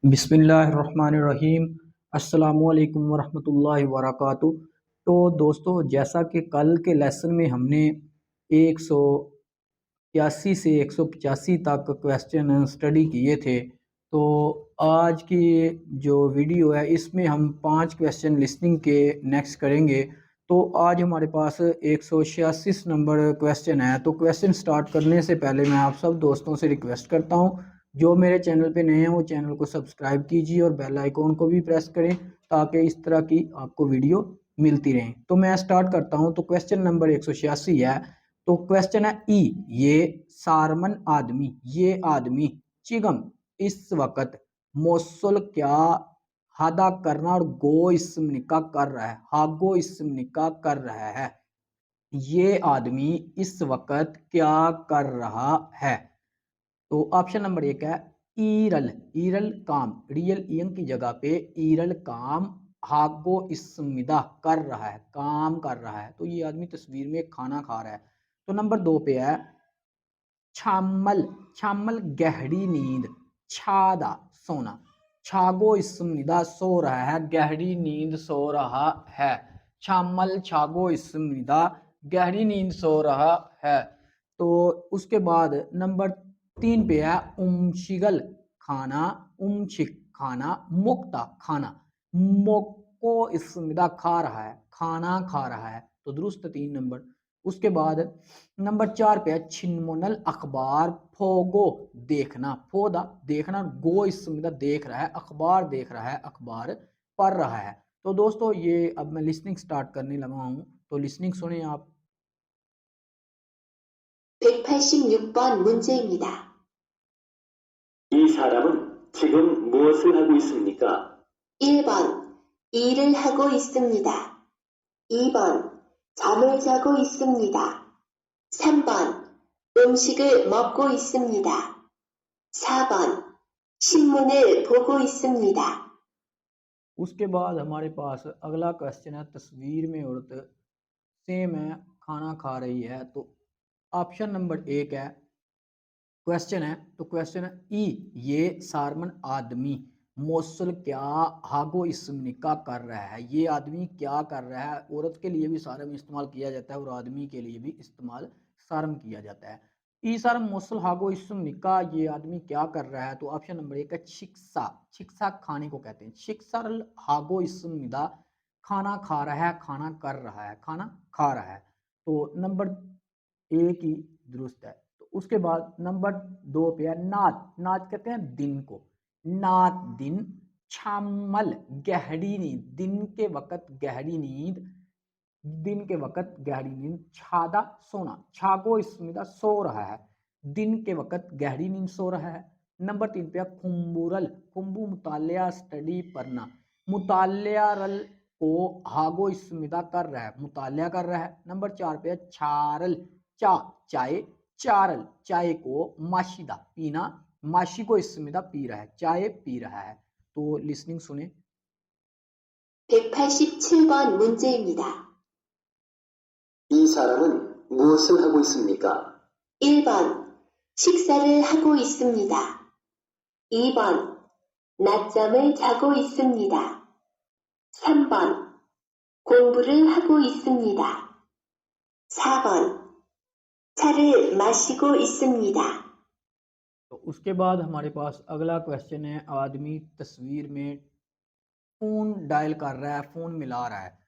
बिस्मिल्लाहिर्रहमानिर्रहीम। अस्सलामुअलैकुम वरहमतुल्लाहि वबरकातुहू। तो दोस्तों, जैसा कि कल के लेसन में हमने 181 से 185 तक क्वेश्चन स्टडी किए थे, तो आज की जो वीडियो है इसमें हम 5 क्वेश्चन लिसनिंग के नेक्स्ट करेंगे। तो आज हमारे पास 186 नंबर क्वेश्चन है। तो क्वेश्चन स्टार्ट करने से पहले मैं आप सब दोस्तों से रिक्वेस्ट करता हूँ, जो मेरे चैनल पे नए हैं वो चैनल को सब्सक्राइब कीजिए और बेल आइकॉन को भी प्रेस करें ताकि इस तरह की आपको वीडियो मिलती रहे। तो मैं स्टार्ट करता हूं। तो क्वेश्चन नंबर 186 है। तो क्वेश्चन है ई, ये सारमन आदमी, ये आदमी चिगम इस वक्त मौसल क्या हादा करना और गो इसम निका कर रहा है, हागो इसम निका कर रहा है। ये आदमी इस वक्त क्या कर रहा है। तो ऑप्शन नंबर 1 है ईरल, ईरल काम, रियल ईयन की जगह पे ईरल काम हागो इसमिदा कर रहा है, काम कर रहा है। तो ये आदमी तस्वीर में खाना खा रहा है। तो नंबर 2 पे है छामल, छामल गहरी नींद, छादा सोना, छागो इसमिदा सो रहा है, गहरी नींद सो रहा है। छामल छागो इसमिदा गहरी नींद सो रहा है। तो उसके बाद नंबर 3 पे है उमशिगल खाना, उमशिक खाना, मुक्ता खाना, मोको इसमिदा खा रहा है, खाना खा रहा है। तो दुरुस्त 3 नंबर। उसके बाद नंबर 4 पे है छिनमोनल अखबार फोगो देखना, फोदा देखना, गो इसमिदा देख रहा है, अखबार देख रहा है, अखबार पढ़ रहा है। तो दोस्तों ये अब मैं लिसनिंग स्टार्ट करने लगा हूं, तो लिसनिंग सुने आप। 186번 문제입니다. 이 사람은 지금 무엇을 하고 있습니까? 1번 일을 하고 있습니다. 2번 잠을 자고 있습니다. 3번 음식을 먹고 있습니다. 4번 신문을 보고 있습니다. उसके बाद हमारे पास अगला क्वेश्चन है तस्वीर में औरत सेम है, खाना खा रही है। तो ऑप्शन नंबर 1 है क्वेश्चन है। तो क्वेश्चन है ई, ये सारमन आदमी मौसल क्या हागो इसम निका कर रहा है, ये आदमी क्या कर रहा है। औरत के लिए भी सारम इस्तेमाल किया जाता है और आदमी के लिए भी इस्तेमाल सारम किया जाता है। ई सारम मौसल हागो इसम निका, ये आदमी क्या कर रहा है। तो ऑप्शन नंबर 1 है शिक्षा, शिक्षा खाने को कहते हैं। शिक्षा हागो इसम निदा खाना खा रहा है, खाना कर रहा है, खाना खा रहा है। तो नंबर 1 ही दुरुस्त है। उसके बाद नंबर 2 पे है नात, नात कहते हैं दिन को, नात दिन, छामल गहरी नींद, दिन के वक्त गहरी नींद, दिन के वक्त गहरी नींद, छादा सोना, छागो इसमिदा सो रहा है, दिन के वक्त गहरी नींद सो रहा है। नंबर 3 पे है खुम्बुरल, खुम्बू मुतालिया स्टडी पढ़ना, मुतालिया रल को हागो इसमिदा कर रहा है, मुतालिया कर रहा है। नंबर 4 पे है चारल, चा चाय, चारल चाय को, माशिदा पीना, माशी को इसमिदा पी रहा है, चाय पी रहा है। तो लिसनिंग सुने। 187번 문제입니다. 이 사람은 무엇을 하고 있습니까? 1번 식사를 하고 있습니다. 2번 낮잠을 자고 있습니다. 3번 공부를 하고 있습니다. 4번 차를 마시고 있습니다. तो उसके बाद हमारे पास अगला क्वेश्चन है आदमी तस्वीर में फोन डायल कर रहा है, फोन मिला रहा है,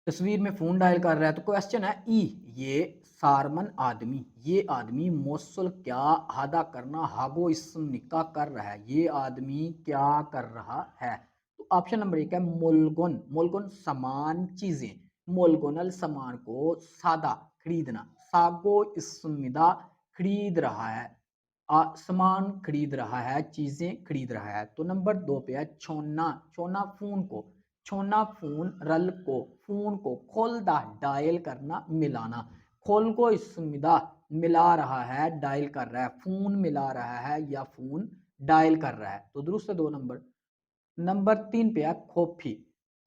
तस्वीर में फोन डायल कर रहा है। तो क्वेश्चन है ई, ये सारमन आदमी, ये आदमी मौसल क्या हादा करना हागो इसम निका कर रहा है, ये आदमी क्या कर रहा है। तो ऑप्शन नंबर 1 है मोलगुन, मोलगुन सामान चीजें, मोलगुनल सामान को, सादा खरीदना, सागो इसमिदा खरीद रहा है, सामान खरीद रहा है, चीजें खरीद रहा है। तो नंबर 2 पे है छोना, छोना फोन को, छोना फोन रल को, फोन को, खोलदा डायल करना मिलाना, खोल को इसमिदा मिला रहा है, डायल कर रहा है, फोन मिला रहा है या फोन डायल कर रहा है। तो दुरुस्त 2 नंबर। नंबर 3 पे है कॉफी,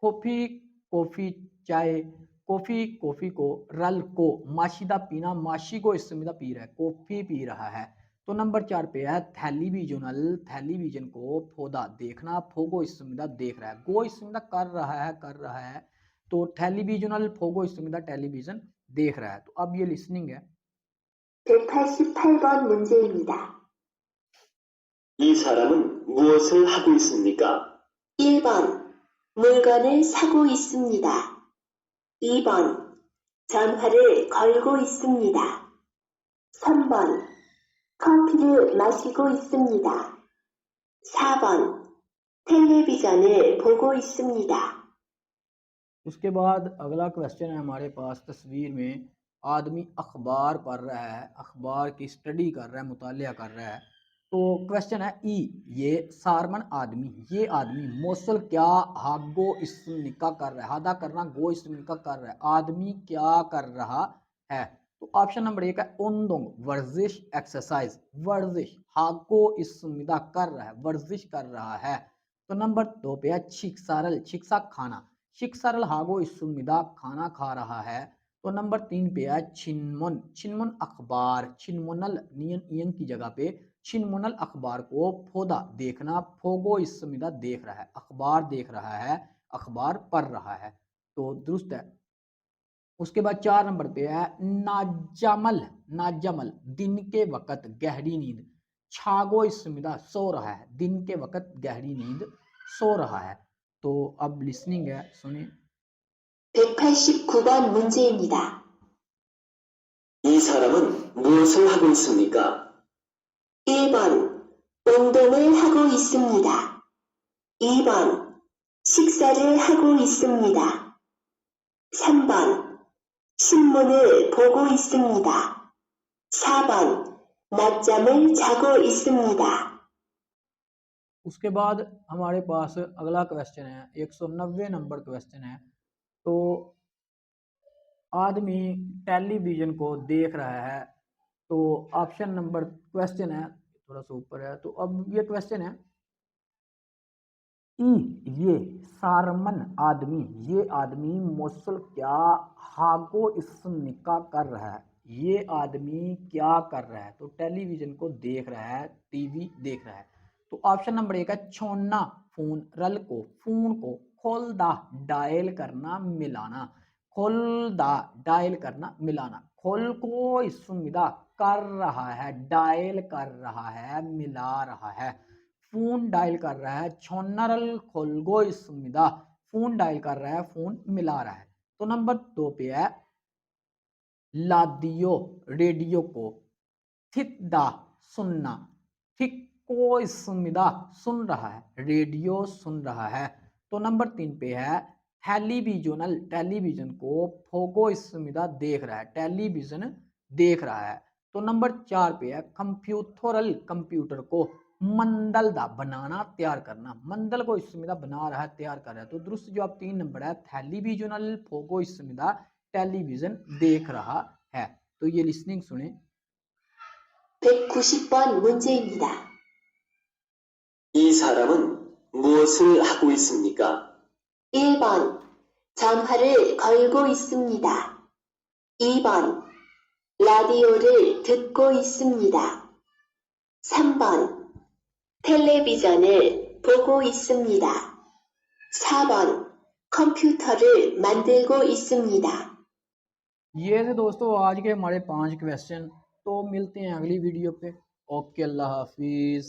कॉफी कॉफी चाय, कॉफी कॉफी को, रल को, माशिदा पीना, माशी को इसमिदा पी रहा है, कॉफी पी रहा है। तो नंबर 4 पे है टेलीविजनल, टेलीविजन को फोदा देखना, फोगो इस्मिदा देख रहा है, गो इस्मिदा कर रहा है, तो टेलीविजनल फोगो इस्मिदा टेलीविजन देख रहा है। तो अब ये लिसनिंग है। 188번 문제입니다. 이 사람은 무엇을 하고 있습니까? 1번 물건을 사고 있습니다. 2번 전화를 걸고 있습니다. 3번 커피를 마시고 있습니다. 4번 텔레비전을 보고 있습니다. उसके बाद अगला क्वेश्चन है हमारे पास तस्वीर में, आदमी अखबार पढ़ रहा है, अखबार की स्टडी कर रहा है, मुतालिया कर रहा है। तो क्वेश्चन है ई, ये सारमन आदमी, ये आदमी मौसल क्या हागो इसम निका कर रहा है, हादा करना गो इसम निका कर रहा है, आदमी क्या कर रहा है। तो ऑप्शन नंबर 1 है उन्दोंग, वर्जिश एक्सरसाइज, वर्जिश हागो इसमिदा कर रहा है, वर्जिश कर रहा है। तो नंबर 2 पे है छिकसारल, छिकसा खाना, शिक्षारल हागो इसुमिदा खाना खा रहा है। तो नंबर 3 पे है छिनमुन, छिनमुन अखबार, छिनमुनल नियन इयन की जगह पे छिनमुनल अखबार को फोदा देखना, फोगो इसुमिदा देख रहा है, अखबार देख रहा है, अखबार पढ़ रहा है। तो दुरुस्त है। उसके बाद 4 नंबर पे है नाजमल, नाजमल दिन के वक्त गहरी नींद, छागो इसमिदा सो रहा है, दिन के वक्त गहरी नींद सो रहा है। तो अब लिसनिंग है, सुनिए। 189번 문제입니다. 이 사람은 무엇을 하고 있습니까? 1번 운동을 하고 있습니다. 2번 식사를 하고 있습니다. 3번 신문을 보고 있습니다. 4번 낮잠을 자고 있습니다. उसके बाद हमारे पास अगला क्वेश्चन है, 190 नंबर क्वेश्चन है। तो आदमी टेलीविजन को देख रहा है। तो ऑप्शन नंबर क्वेश्चन है, थोड़ा सा ऊपर है। तो अब ये क्वेश्चन है ई, ये सारमन आदमी, ये आदमी मौसल क्या हागो इसनिका कर रहा है, ये आदमी क्या कर रहा है। तो टेलीविजन को देख रहा है, टीवी देख रहा है। तो ऑप्शन नंबर 1 है छोड़ना फोन, रल को फोन को, खोल दा डायल करना मिलाना, खोल दा डायल करना मिलाना, खोल को इसुमिदा कर रहा है, डायल कर रहा है, मिला रहा है, फोन डायल कर रहा है, छोनरल खोलगो इसुमिदा फोन डायल कर रहा है, फोन मिला रहा है। तो नंबर 2 पे है लादियो रेडियो को, थिदा सुनना, थिक को इसमिदा सुन रहा है, रेडियो सुन रहा है। तो नंबर 3 पे है टेलीविजनल, टेलीविजन को फोगो इसमिदा देख रहा है, टेलीविजन देख रहा है। तो नंबर 4 पे है कंप्यूटरल, कंप्यूटर को मंडल दा बनाना तैयार करना, मंडल को इसमिदा बना रहा है, तैयार कर रहा है। तो दुरुस्त जवाब 3 नंबर है टेलीविजनल फोगो इसमिदा टेलीविजन देख रहा है। तो ये लिसनिंग सुने। 190번 문제입니다. 이 사람은 무엇을 하고 있습니까? 1번 전화를 걸고 있습니다. 2번 라디오를 듣고 있습니다. 3번 텔레비전을 보고 있습니다. 4번 컴퓨터를 만들고 있습니다. ये थे दोस्तों आज के हमारे 5 क्वेश्चन। तो मिलते हैं अगली वीडियो पे। ओके, अल्लाह हाफिज़।